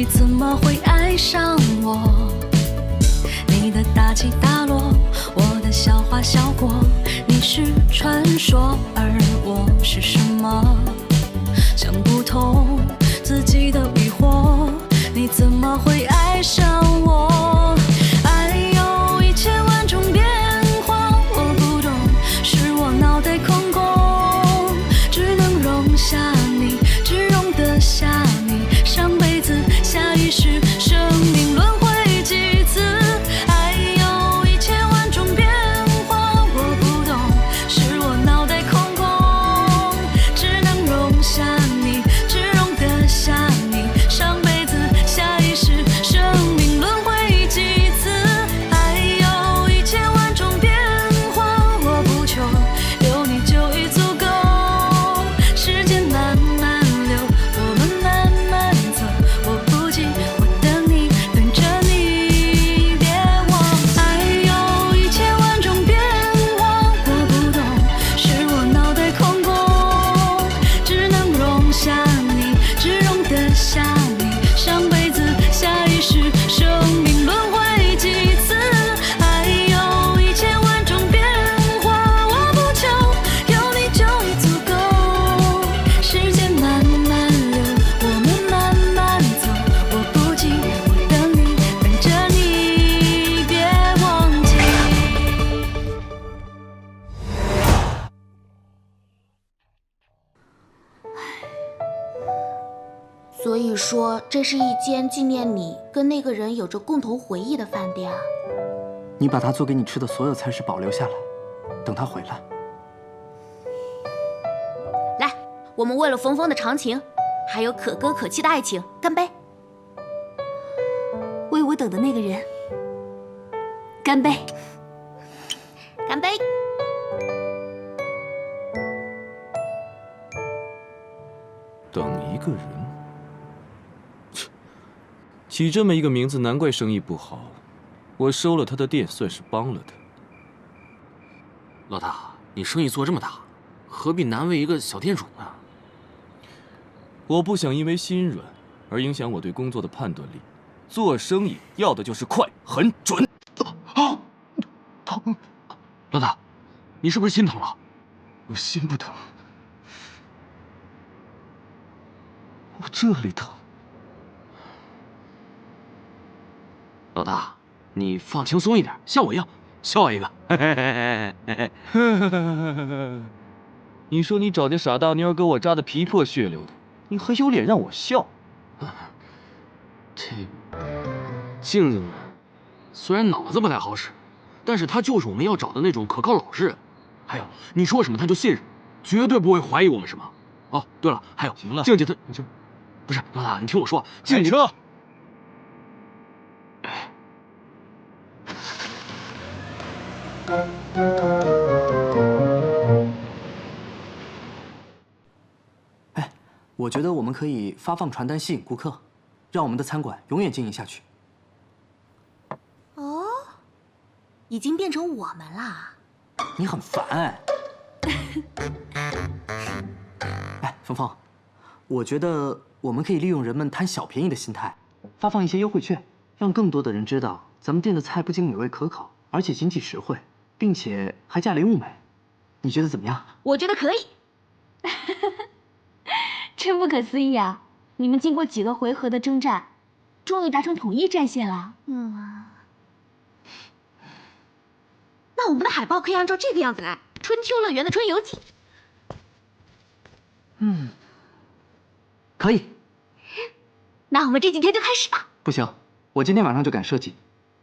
你怎么会爱上我？你的大起大落，我的笑话笑过。你是传说，而我是什么？想不通自己的疑惑，你怎么会爱上我？爱有一千万种变化，我不懂，是我脑袋空空，只能容下你，只容得下你。上辈子，下一世，生命轮回几次？爱有一千万种变化，我不懂，是我脑袋空空，只能容下你，只容得下你。上辈子，下一世，生命轮回几次？爱有一千万种变化，我不求有你就已足够。时间慢慢流，我们慢慢走，我不急，我等你，等着你，别忘。爱有一千万种变化，我不懂，是我脑袋空空，只能容下你，只容得下你。上辈子，下一世，生命轮回几次？爱有一千万种变化，我不求有你就已足够。时间慢慢流，我们慢慢走，我不急，我等你，等着你，别忘记。所以说，这是一间纪念你跟那个人有着共同回忆的饭店啊。你把他做给你吃的所有菜式保留下来，等他回来。来，我们为了冯冯的长情，还有可歌可泣的爱情，干杯！为我等的那个人，干杯！干杯！等一个人，切，起这么一个名字，难怪生意不好。我收了他的店，算是帮了他。老大，你生意做这么大，何必难为一个小店主呢？我不想因为心软而影响我对工作的判断力。做生意要的就是快、很准。啊，疼！老大，你是不是心疼了？我心不疼，我这里疼。老大，你放轻松一点，像我一样笑一个。你说你找这傻大妞给我扎的皮破血流的，你还有脸让我笑？这静静虽然脑子不太好使，但是她就是我们要找的那种可靠老实人。还有，你说什么她就信任，绝对不会怀疑我们什么。哦，对了，还有，行了，静姐她不是老大，你听我说，静姐。开车。哎，我觉得我们可以发放传单吸引顾客，让我们的餐馆永远经营下去。哦，已经变成我们啦。你很烦哎。哎，峰峰，我觉得我们可以利用人们贪小便宜的心态，发放一些优惠券，让更多的人知道咱们店的菜不仅美味可口，而且经济实惠，并且还价廉物美。你觉得怎么样？我觉得可以。真不可思议啊！你们经过几个回合的征战，终于达成统一战线了。那我们的海报可以按照这个样子来，春秋乐园的春游记。可以。那我们这几天就开始吧。不行，我今天晚上就赶设计，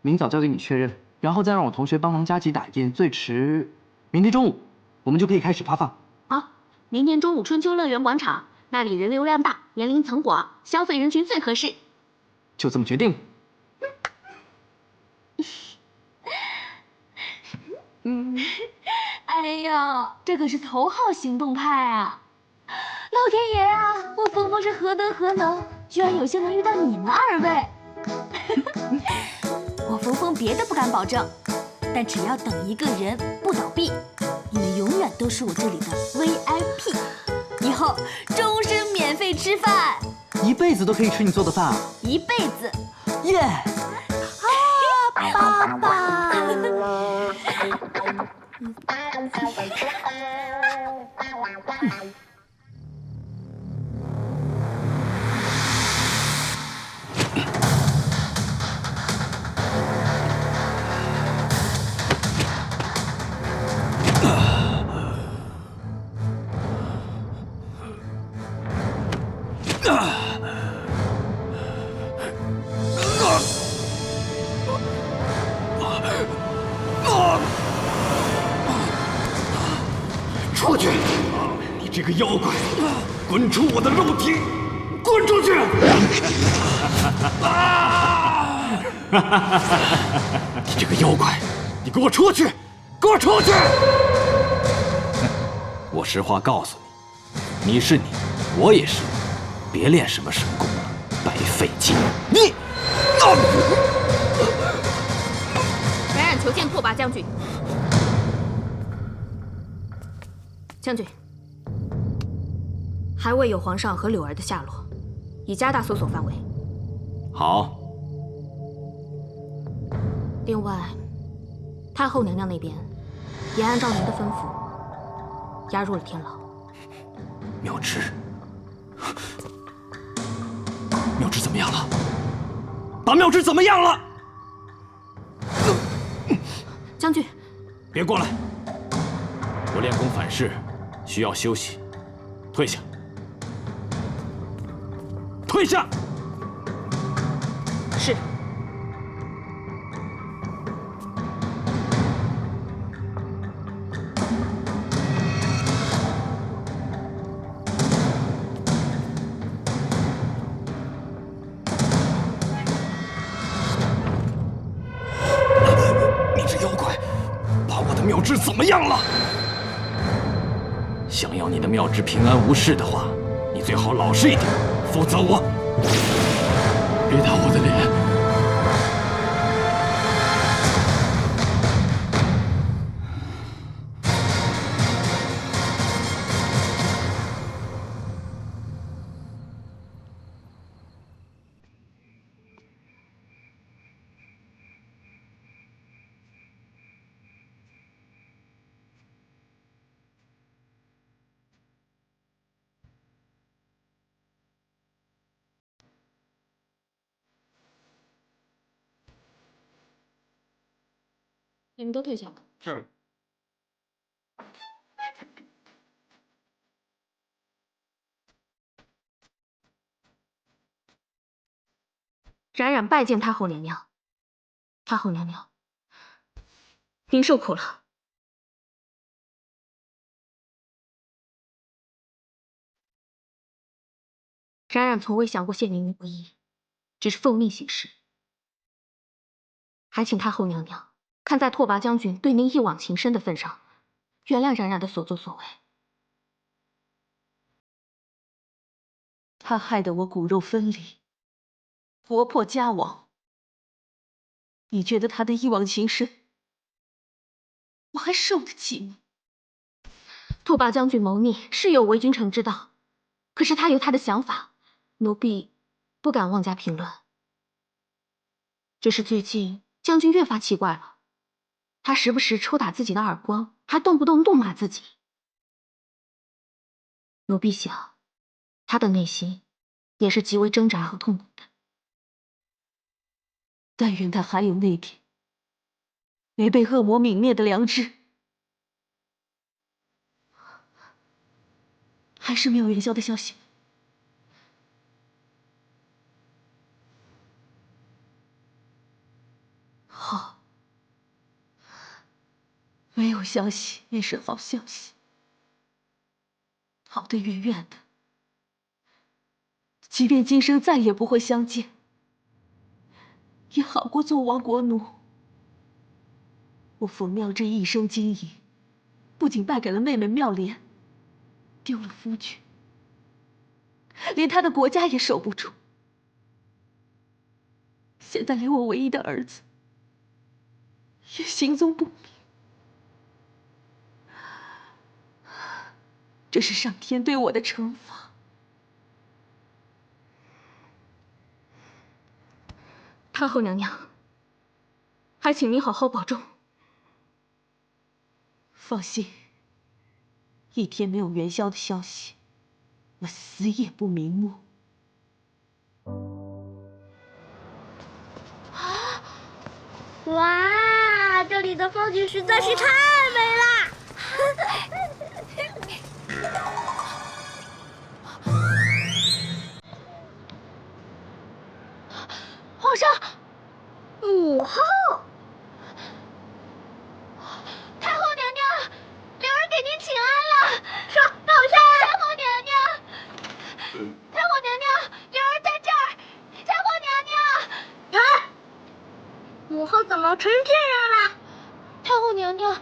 明早交给你确认，然后再让我同学帮忙加急打印，最迟明天中午我们就可以开始发放。好，明天中午春秋乐园广场那里人流量大，年龄层广，消费人群最合适。就这么决定。哎呀，这可是头号行动派啊！老天爷啊，我峰峰是何德何能，居然有幸能遇到你们二位。我峰峰别的不敢保证，但只要等一个人不倒闭，你们永远都是我这里的 VIP， 以后终身免费吃饭。1辈子都可以吃你做的饭啊！一辈子。耶！爸爸。出去！你这个妖怪，滚出我的肉体！滚出去！你这个妖怪，你给我出去！给我出去！我实话告诉你，你是你，我也是你，别练什么神功了，白费劲。你，冉冉求见拓跋将军。将军，还未有皇上和柳儿的下落，已加大搜索范围。好。另外，太后娘娘那边也按照您的吩咐押入了天牢。妙芝，妙芝怎么样了？把妙芝怎么样了？将军，别过来！我练功反噬，需要休息，退下。退下！是。你这妖怪，把我的妙芝怎么样了？想要你的妙芝平安无事的话，你最好老实一点，否则我……别打我的脸！你们都退下。是。冉冉拜见太后娘娘。太后娘娘，您受苦了。冉冉从未想过陷您于不义，只是奉命行事。还请太后娘娘看在拓跋将军对您一往情深的份上，原谅冉冉的所作所为。他害得我骨肉分离，国破家亡。你觉得他的一往情深，我还受得起吗？拓跋将军谋逆是有违君臣之道，可是他有他的想法，奴婢不敢妄加评论。只是最近将军越发奇怪了，他时不时抽打自己的耳光，还动不动怒骂自己。奴婢想，他的内心也是极为挣扎和痛苦的。但愿他还有那点没被恶魔泯灭的良知。还是没有元宵的消息。好，没有消息也是好消息。好得远远的，即便今生再也不会相见，也好过做亡国奴。我冯妙芝一生经营，不仅败给了妹妹妙莲，丢了夫君，连他的国家也守不住。现在连我唯一的儿子也行踪不明，这是上天对我的惩罚。太后娘娘，还请您好好保重。放心，一天没有元宵的消息，我死也不瞑目。哇，这里的风景实在是太美了！皇上，母后，太后娘娘，灵儿给您请安了。上！太后娘娘，太后娘娘，灵儿在这儿。太后娘娘，母后怎么成这样了？太后娘娘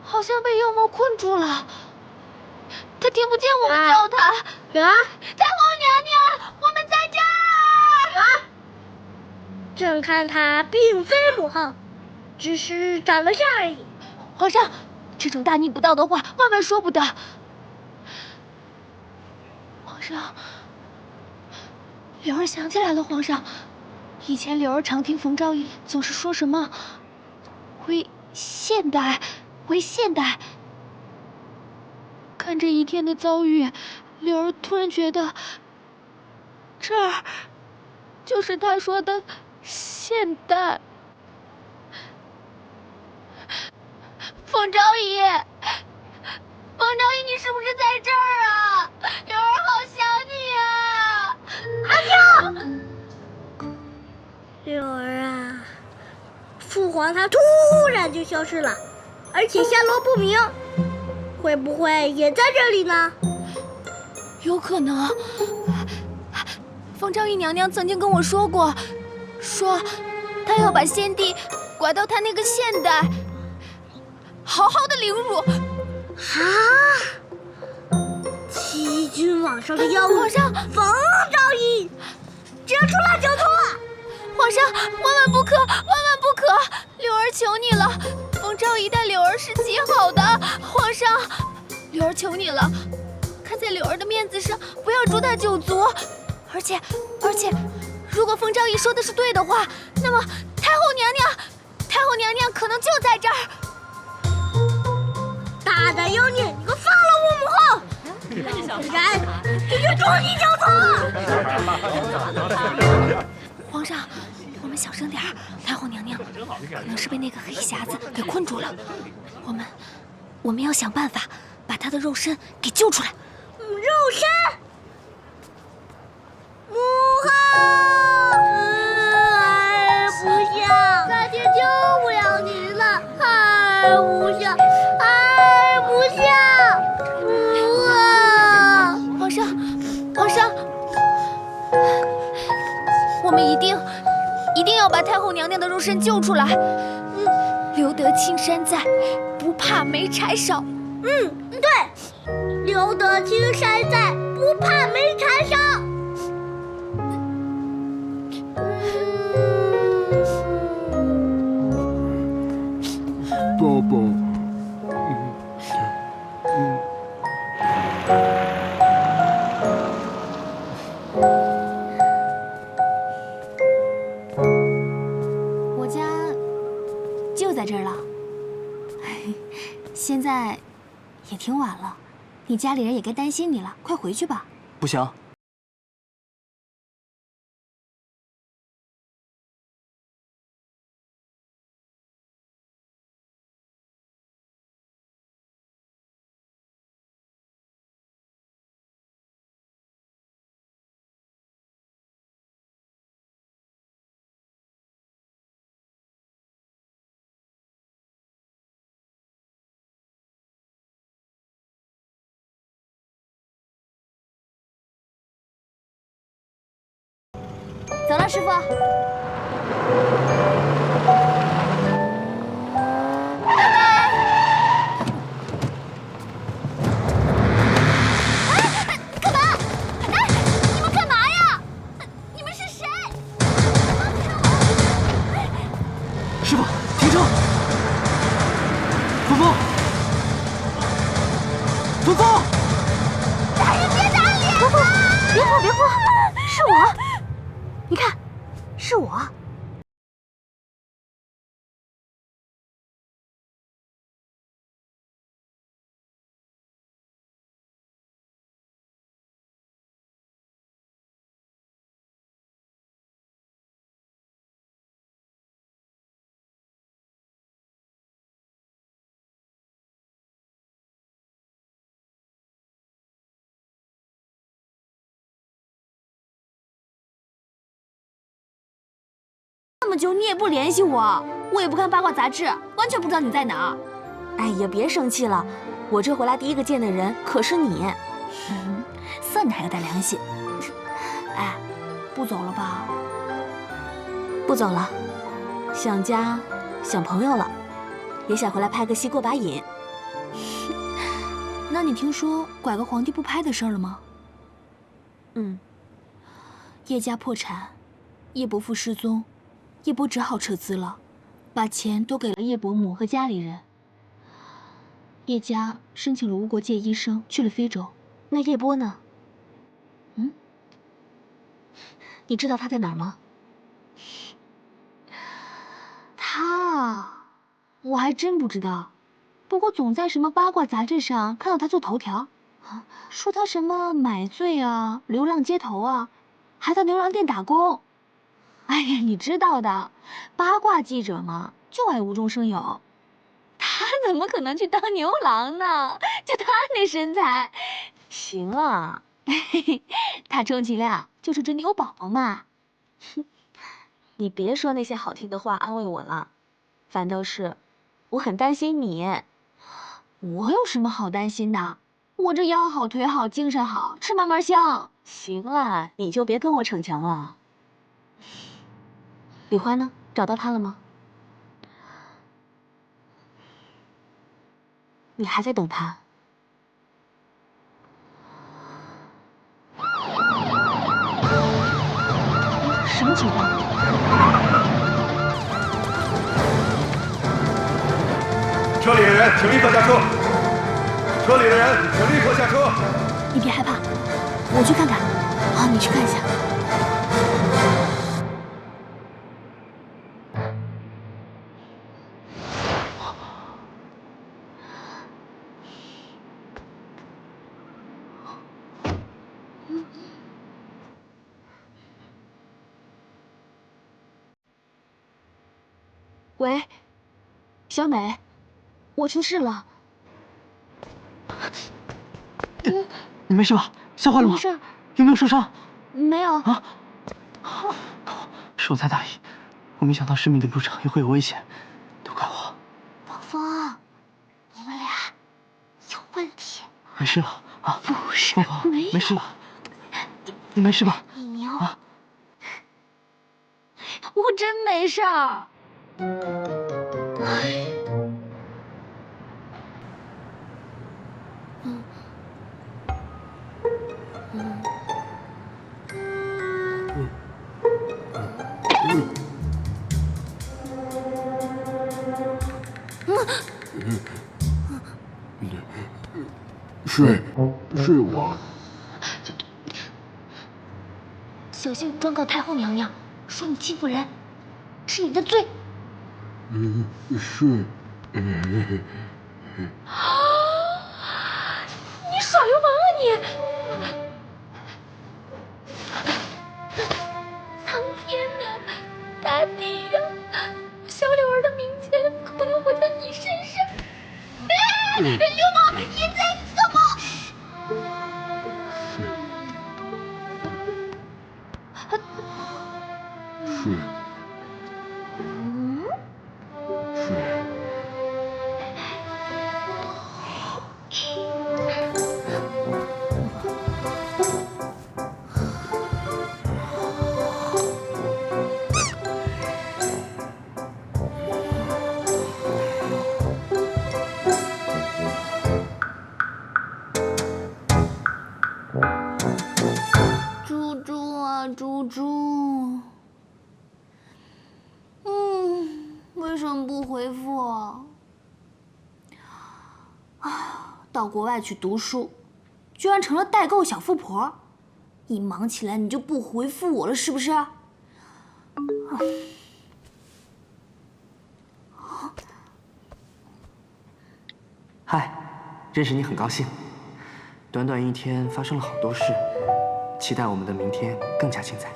好像被妖魔困住了，她听不见我们叫她。灵儿，太后娘娘，我们在这儿。朕看她并非母后，只是长了相而已。皇上，这种大逆不道的话，万万说不得。皇上，柳儿想起来了，皇上，以前柳儿常听冯昭仪总是说什么为现代。看这一天的遭遇，柳儿突然觉得，这儿就是他说的现代。冯昭仪，你是不是在这儿啊？柳儿好想你啊！柳儿啊，父皇他突然就消失了，而且下落不明，会不会也在这里呢？有可能。冯昭仪娘娘曾经跟我说过，说她要把先帝拐到她那个现代，好好的凌辱。欺君罔上的妖物，皇上，冯昭仪，这出了酒徒！皇上，万万不可，万万不可！柳儿求你了，冯昭仪待柳儿是极好的，皇上，柳儿求你了，看在柳儿的面子上，不要诛她九族。而且，如果冯昭仪说的是对的话，那么太后娘娘可能就在这儿。大胆妖孽，你给我放了我母后！不然这就诛你九族！皇上，我们小声点儿，太后娘娘可能是被那个黑匣子给困住了，我们要想办法把她的肉身给救出来。肉身，母后，儿不孝，大姐救不了您了，儿不孝，儿不孝，母后。皇上，我们一定要把太后娘娘的肉身救出来。留得青山在，不怕没柴烧。对，留得青山在，不怕没柴烧。宝宝，我家就在这儿了。现在也挺晚了，你家里人也该担心你了，快回去吧。不行，走了，师傅。师傅，停车！冯峰，冯峰！大人别打脸！别哭，是我。你看，是我。么久你也不联系我，我也不看八卦杂志，完全不知道你在哪儿。哎呀，别生气了，我这回来第一个见的人可是你，算你还有点良心。哎，不走了吧？不走了，想家，想朋友了，也想回来拍个戏过把瘾。那你听说拐个皇帝不拍的事儿了吗？叶家破产，叶伯父失踪，叶伯只好撤资了，把钱都给了叶伯母和家里人。叶家申请了无国界医生去了非洲。那叶波呢？你知道他在哪儿吗？我还真不知道。不过总在什么八卦杂志上看到他做头条，说他什么买醉啊、流浪街头啊，还在牛郎店打工。哎呀，你知道的，八卦记者嘛，就爱无中生有。他怎么可能去当牛郎呢？就他那身材，行了，他充其量就是只牛宝宝嘛。你别说那些好听的话安慰我了，反倒是我很担心你。我有什么好担心的？我这腰好腿好精神好，吃嘛嘛香。行了，你就别跟我逞强了。李欢呢？找到他了吗？你还在等他？什么情况？车里的人，请立刻下车！车里的人，请立刻下车！你别害怕，我去看看。好，你去看一下。喂，小美，我出事了。你没事吧？吓坏了吗？没事。有没有受伤？没有。啊！是我太大意，我没想到生命的路上也会有危险，都怪我。峰峰，你们俩有问题。没事了啊？不是，峰峰，没事吧？你没事吧？你牛啊！我真没事儿。是我。小心状告太后娘娘，说你欺负人，是你的罪。是。你耍流氓啊你！苍天呐，大地呀，小柳儿的名节可能会在你身上。流氓，你在干嘛？是。猪猪啊，猪猪，为什么不回复啊？到国外去读书，居然成了代购小富婆，一忙起来你就不回复我了，是不是？嗨，认识你很高兴。短短一天发生了好多事，期待我们的明天更加精彩。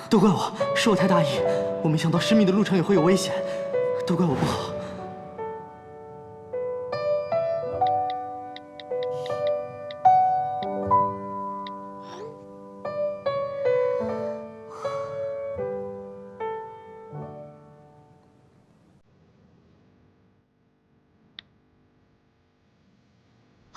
都怪我，是我太大意，我没想到生命的路上也会有危险，都怪我不好。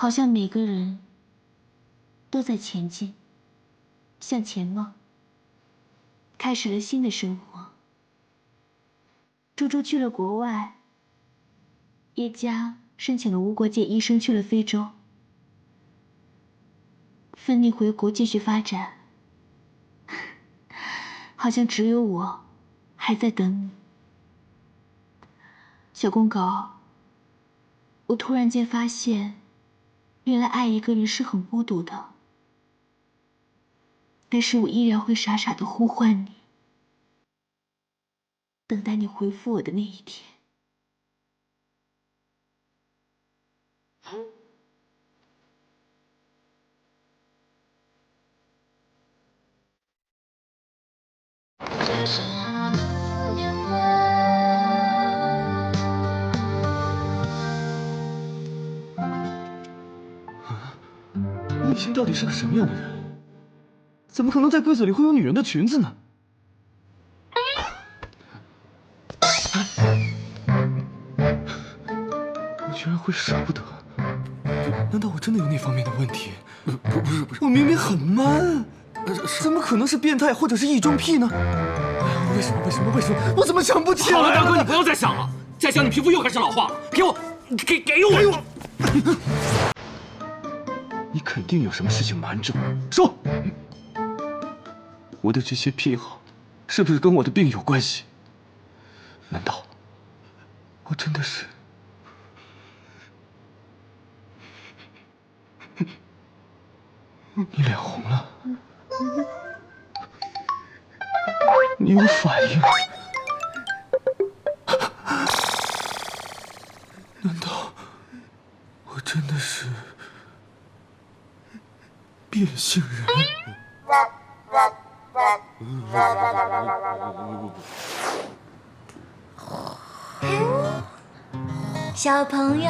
好像每个人都在前进，向前望，开始了新的生活。猪猪去了国外，叶家申请了无国界医生去了非洲，芬妮回国继续发展。好像只有我还在等你。小公狗，我突然间发现，原来爱一个人是很孤独的，但是我依然会傻傻的呼唤你，等待你回复我的那一天。立新到底是个什么样的人？怎么可能在柜子里会有女人的裙子呢？我居然会舍不得？难道我真的有那方面的问题？不是，我明明很 man， 怎么可能是变态或者是异装癖呢？为什么？我怎么想不起来？好了，大哥，你不要再想了，再想你皮肤又开始老化了。给我，给我！你肯定有什么事情瞒着我，说！我的这些癖好，是不是跟我的病有关系？难道我真的是？你脸红了，你有反应？难道我真的是变性人？小朋友，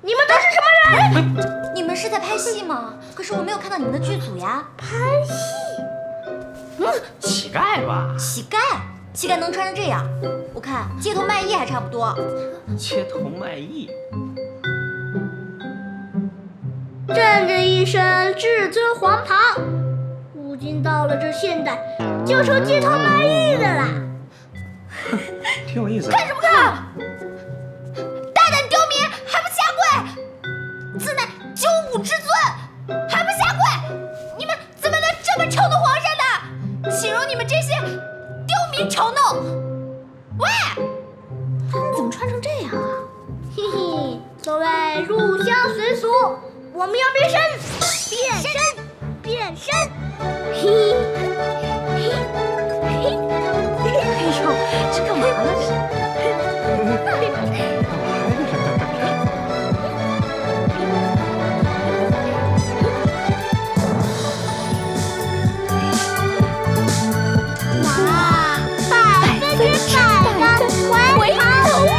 你们都是什么人？你们是在拍戏吗？可是我没有看到你们的剧组呀。拍戏？乞丐吧？乞丐？乞丐能穿成这样？我看街头卖艺还差不多。街头卖艺。站着一身至尊黄袍，如今到了这现代，就成街头卖艺的啦。挺有意思。看什么看？大胆刁民，还不下跪！自乃95之尊，还不下跪！你们怎么能这么嘲弄皇上呢？岂容你们这些刁民嘲弄！喂，他们怎么穿成这样啊？嘿嘿，所谓入乡随俗，我们要变身，变身！嘿嘿嘿！哎呦，这干嘛呢？哇，百分之百的回头率！